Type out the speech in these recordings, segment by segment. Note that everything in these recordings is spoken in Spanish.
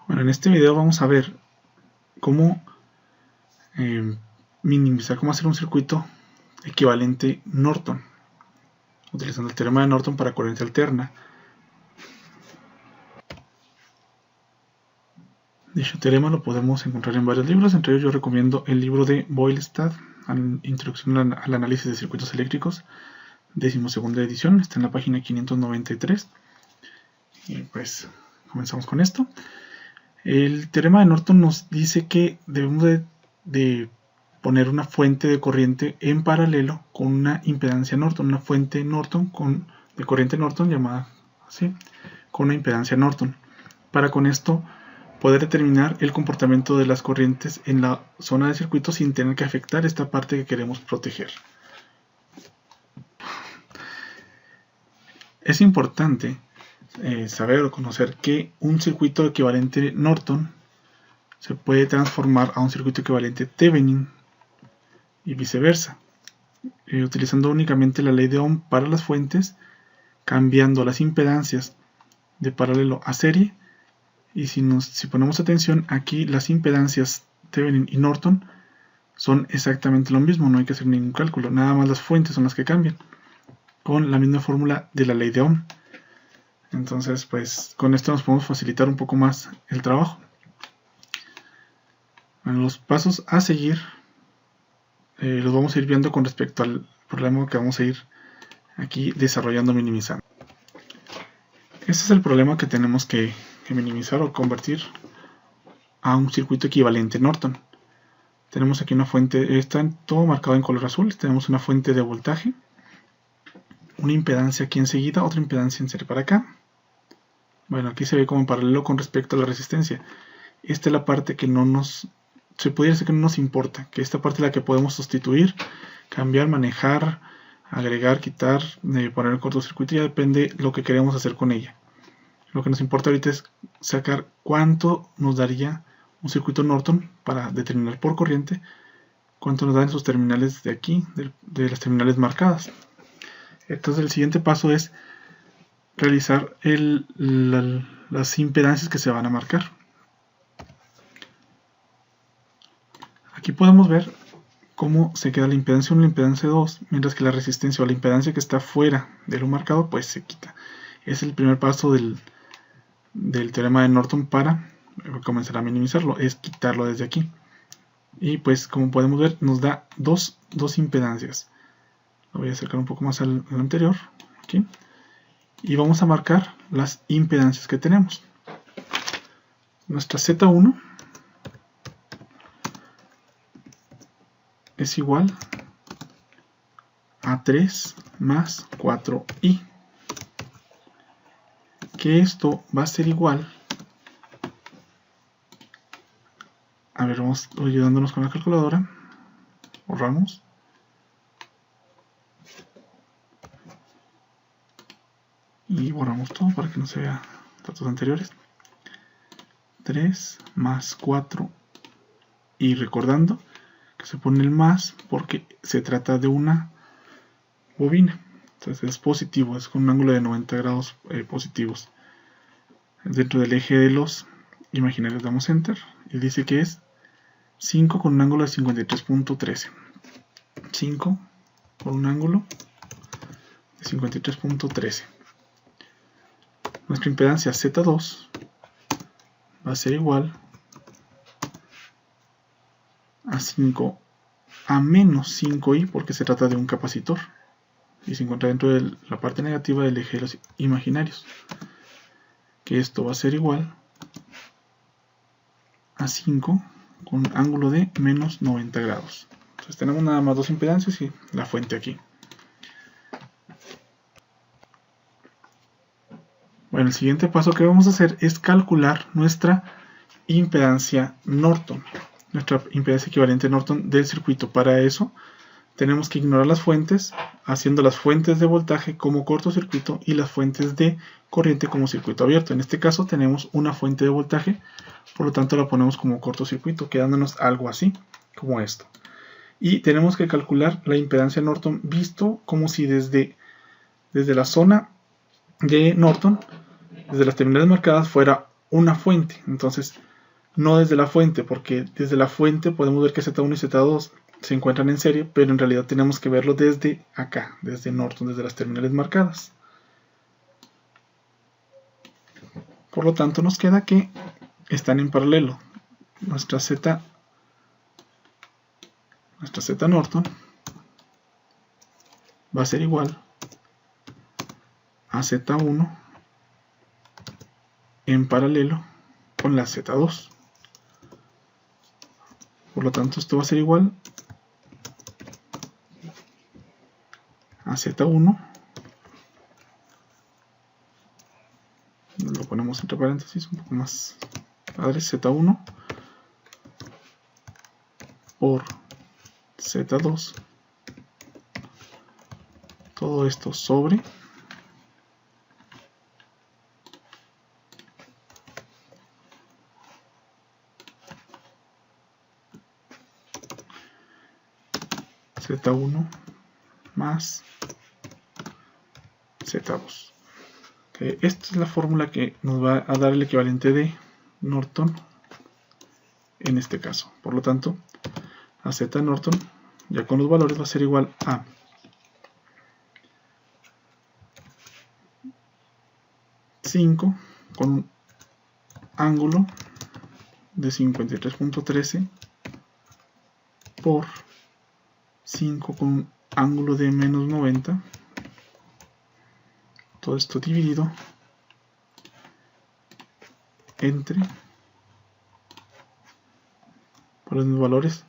Bueno, en este video vamos a ver cómo minimizar, cómo hacer un circuito equivalente Norton, utilizando el teorema de Norton para corriente alterna. Dicho teorema lo podemos encontrar en varios libros, entre ellos yo recomiendo el libro de Boylestad, Introducción al análisis de circuitos eléctricos, 12ª edición, está en la página 593. Y pues comenzamos con esto. El teorema de Norton nos dice que debemos de poner una fuente de corriente en paralelo con una impedancia Norton, una fuente Norton de corriente Norton llamada así, con una impedancia Norton, para con esto poder determinar el comportamiento de las corrientes en la zona de circuito sin tener que afectar esta parte que queremos proteger. Es importante saber o conocer que un circuito equivalente Norton se puede transformar a un circuito equivalente Thevenin y viceversa, utilizando únicamente la ley de Ohm para las fuentes, cambiando las impedancias de paralelo a serie. Y si ponemos atención, aquí las impedancias Thevenin y Norton son exactamente lo mismo, no hay que hacer ningún cálculo, nada más las fuentes son las que cambian, con la misma fórmula de la ley de Ohm. Entonces, pues con esto nos podemos facilitar un poco más el trabajo. Bueno, los pasos a seguir los vamos a ir viendo con respecto al problema que vamos a ir aquí desarrollando, minimizando. Este es el problema que tenemos que minimizar o convertir a un circuito equivalente Norton. Tenemos aquí una fuente, está todo marcado en color azul. Tenemos una fuente de voltaje, una impedancia aquí enseguida, otra impedancia en serie para acá. Bueno, aquí se ve como en paralelo con respecto a la resistencia. Esta es la parte que se pudiera decir que no nos importa, que esta parte es la que podemos sustituir, cambiar, manejar, agregar, quitar, poner el cortocircuito, ya depende lo que queremos hacer con ella. Lo que nos importa ahorita es sacar cuánto nos daría un circuito Norton para determinar por corriente, cuánto nos da en sus terminales de aquí, de las terminales marcadas. Entonces el siguiente paso es realizar las impedancias que se van a marcar. Aquí podemos ver cómo se queda la impedancia 1 y la impedancia 2, mientras que la resistencia o la impedancia que está fuera de lo marcado pues se quita. Es el primer paso del teorema de Norton para comenzar a minimizarlo, es quitarlo desde aquí. Y pues como podemos ver nos da dos impedancias. Lo voy a acercar un poco más al anterior, aquí. Y vamos a marcar las impedancias que tenemos. Nuestra Z1 es igual a 3 más 4i. Que esto va a ser igual, a ver, vamos ayudándonos con la calculadora, borramos, y borramos todo para que no se vea datos anteriores. 3 más 4, y recordando que se pone el más porque se trata de una bobina. Entonces es positivo, es con un ángulo de 90 grados positivos. Dentro del eje de los imaginarios damos Enter y dice que es 5 con un ángulo de 53.13. 5 con un ángulo de 53.13. Nuestra impedancia Z2 va a ser igual a 5 a menos 5i porque se trata de un capacitor y se encuentra dentro de la parte negativa del eje de los imaginarios, que esto va a ser igual a 5 con un ángulo de menos 90 grados. Entonces tenemos nada más dos impedancias y la fuente aquí. Bueno, el siguiente paso que vamos a hacer es calcular nuestra impedancia Norton, nuestra impedancia equivalente Norton del circuito. Para eso tenemos que ignorar las fuentes, haciendo las fuentes de voltaje como cortocircuito y las fuentes de corriente como circuito abierto. En este caso tenemos una fuente de voltaje, por lo tanto la ponemos como cortocircuito, quedándonos algo así, como esto. Y tenemos que calcular la impedancia Norton visto como si desde la zona de Norton, desde las terminales marcadas, fuera una fuente. Entonces, no desde la fuente, porque desde la fuente podemos ver que Z1 y Z2 se encuentran en serie, pero en realidad tenemos que verlo desde acá, desde Norton, desde las terminales marcadas. Por lo tanto, nos queda que están en paralelo. Nuestra Z Norton va a ser igual a Z1 en paralelo con la Z2. Por lo tanto, esto va a ser igual a Z1, lo ponemos entre paréntesis un poco más padre, Z1 por Z2, todo esto sobre Z1 más Z2. Esta es la fórmula que nos va a dar el equivalente de Norton en este caso. Por lo tanto, a Z Norton, ya con los valores, va a ser igual a .5 con un ángulo de 53.13 por 5 con un ángulo de menos 90. Todo esto dividido entre por los mismos valores.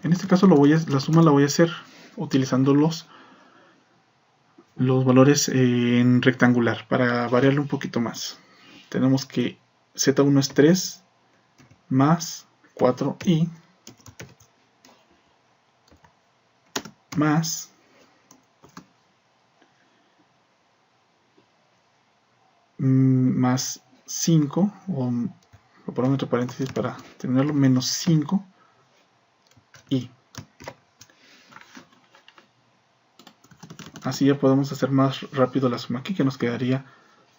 En este caso la suma la voy a hacer utilizando los valores en rectangular para variarle un poquito más. Tenemos que Z1 es 3 más 4i más más 5, o lo ponemos entre paréntesis para terminarlo, menos 5 y así ya podemos hacer más rápido la suma aquí, que nos quedaría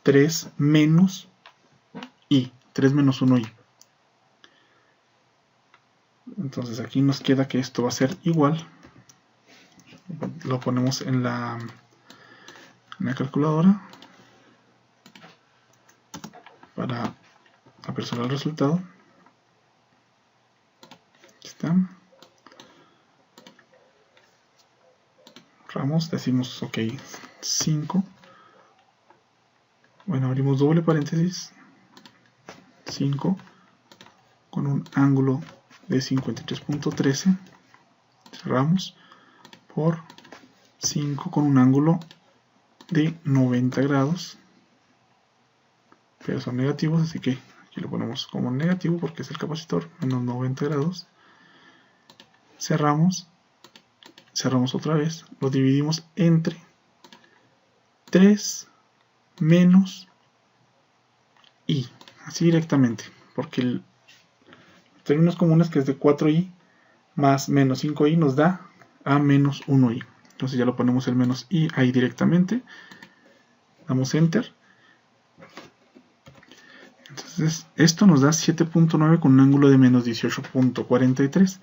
3 menos i, 3 menos 1i. Entonces aquí nos queda que esto va a ser igual, lo ponemos en la calculadora para apresurar el resultado. Aquí está. Ramos, decimos ok, 5. Bueno, abrimos doble paréntesis, 5 con un ángulo de 53.13, cerramos, por 5 con un ángulo de 90 grados, pero son negativos, así que aquí lo ponemos como negativo porque es el capacitor, menos 90 grados, cerramos otra vez, lo dividimos entre 3 menos i, así directamente, porque el términos comunes, que es de 4i más menos 5i, nos da a menos 1i. Entonces ya lo ponemos el menos i ahí directamente, damos enter. Entonces esto nos da 7.9 con un ángulo de menos 18.43.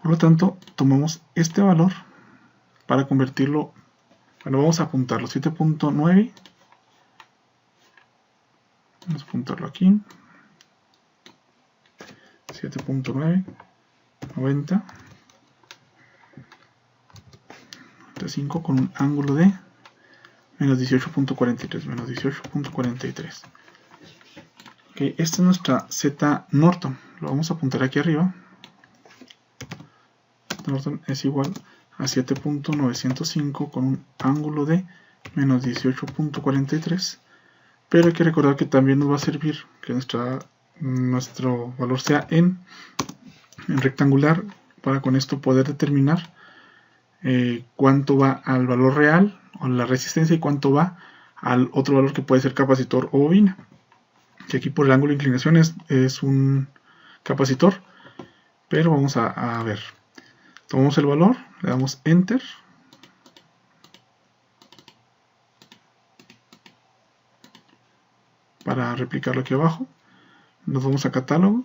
Por lo tanto, tomamos este valor para convertirlo, bueno, vamos a apuntarlo, 7.9, vamos a apuntarlo aquí, 7.9, 90, 5 con un ángulo de menos 18.43, menos 18.43. Ok, esta es nuestra Z Norton, lo vamos a apuntar aquí arriba. Norton es igual a 7.905 con un ángulo de menos 18.43, pero hay que recordar que también nos va a servir que nuestro valor sea en rectangular, para con esto poder determinar cuánto va al valor real o la resistencia y cuánto va al otro valor que puede ser capacitor o bobina, que aquí por el ángulo de inclinación es un capacitor, pero vamos a ver. Tomamos el valor, le damos enter, para replicarlo aquí abajo. Nos vamos a catálogo,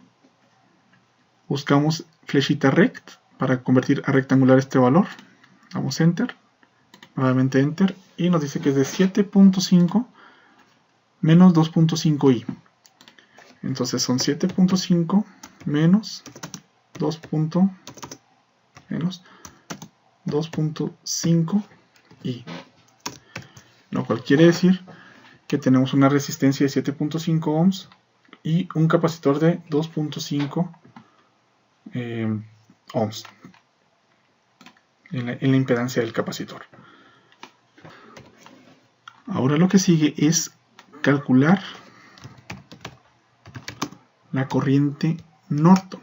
buscamos flechita rect para convertir a rectangular este valor, damos enter, nuevamente enter, y nos dice que es de 7.5 menos 2.5i. Entonces son 7.5 menos 2.5i, lo cual quiere decir que tenemos una resistencia de 7.5 ohms y un capacitor de 2.5 ohms en la impedancia del capacitor. Ahora lo que sigue es calcular la corriente Norton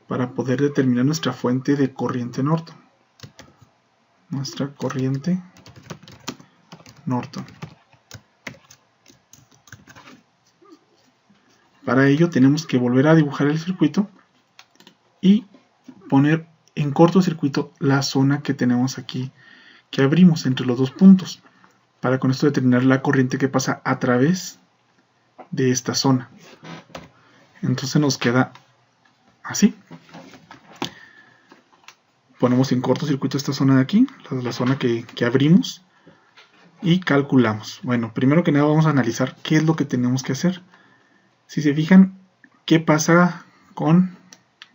para poder determinar nuestra fuente de corriente Norton. Nuestra corriente Norton. Para ello tenemos que volver a dibujar el circuito y poner en cortocircuito la zona que tenemos aquí, que abrimos entre los dos puntos, para con esto determinar la corriente que pasa a través de esta zona. Entonces nos queda así. Ponemos en cortocircuito esta zona de aquí, la zona que abrimos, y calculamos. Bueno, primero que nada vamos a analizar qué es lo que tenemos que hacer. Si se fijan, ¿qué pasa con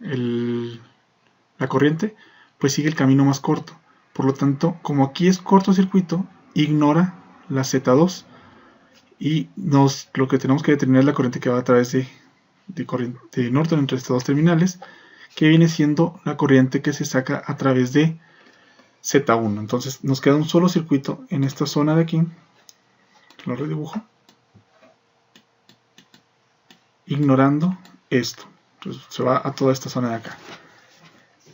la corriente? Pues sigue el camino más corto. Por lo tanto, como aquí es cortocircuito, ignora la Z2 y lo que tenemos que determinar es la corriente que va a través de Norton entre estos dos terminales, que viene siendo la corriente que se saca a través de Z1. Entonces nos queda un solo circuito en esta zona de aquí, lo redibujo, ignorando esto. Entonces se va a toda esta zona de acá.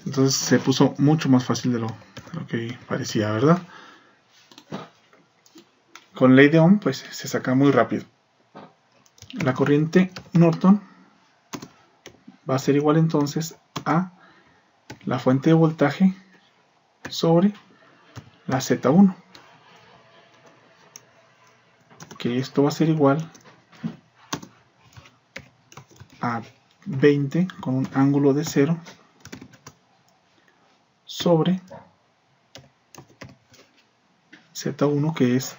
Entonces se puso mucho más fácil de lo que parecía, ¿verdad? Con ley de Ohm pues se saca muy rápido. La corriente Norton va a ser igual entonces a la fuente de voltaje sobre la Z1, que esto va a ser igual a 20 con un ángulo de 0 sobre Z1, que es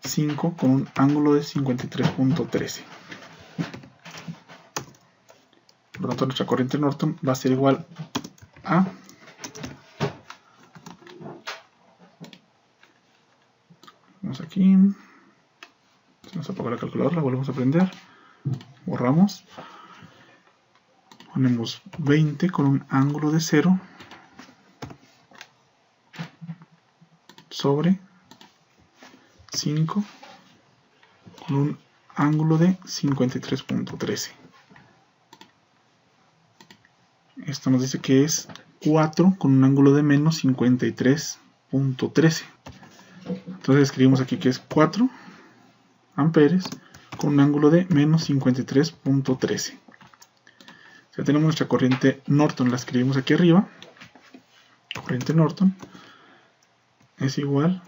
5 con un ángulo de 53.13. Por lo tanto, nuestra corriente Norton va a ser igual a vamos aquí, se nos apagó la calculadora, la volvemos a prender, borramos, ponemos 20 con un ángulo de 0 sobre 5 con un ángulo de 53.13. Esto nos dice que es 4 con un ángulo de menos 53.13. Entonces escribimos aquí que es 4 amperes con un ángulo de menos 53.13. Ya tenemos nuestra corriente Norton, la escribimos aquí arriba. Corriente Norton es igual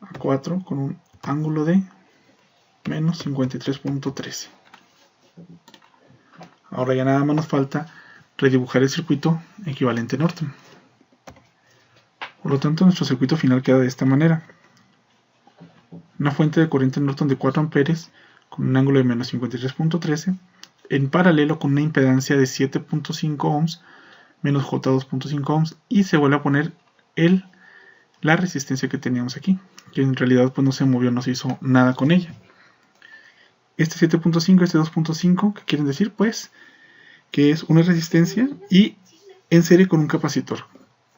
a 4 con un ángulo de menos 53.13. Ahora ya nada más nos falta redibujar el circuito equivalente Norton. Por lo tanto, nuestro circuito final queda de esta manera. Una fuente de corriente Norton de 4 amperes con un ángulo de menos 53.13 en paralelo con una impedancia de 7.5 ohms menos J2.5 ohms, y se vuelve a poner la resistencia que teníamos aquí, que en realidad pues no se movió, no se hizo nada con ella. Este 7.5, este 2.5, ¿qué quieren decir? Pues que es una resistencia y en serie con un capacitor.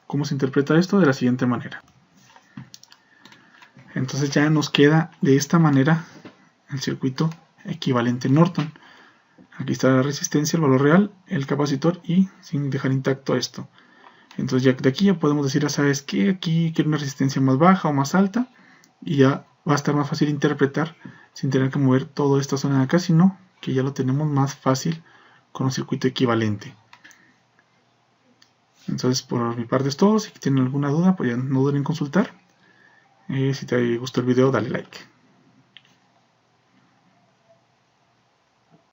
¿Cómo se interpreta esto? De la siguiente manera. Entonces ya nos queda de esta manera el circuito equivalente Norton. Aquí está la resistencia, el valor real, el capacitor, y sin dejar intacto esto. Entonces ya de aquí ya podemos decir, ¿sabes qué? Aquí quiero una resistencia más baja o más alta, y ya va a estar más fácil interpretar sin tener que mover toda esta zona de acá, sino que ya lo tenemos más fácil con un circuito equivalente. Entonces por mi parte es todo. Si tienen alguna duda, pues ya no duden en consultar. Si te gustó el video, dale like.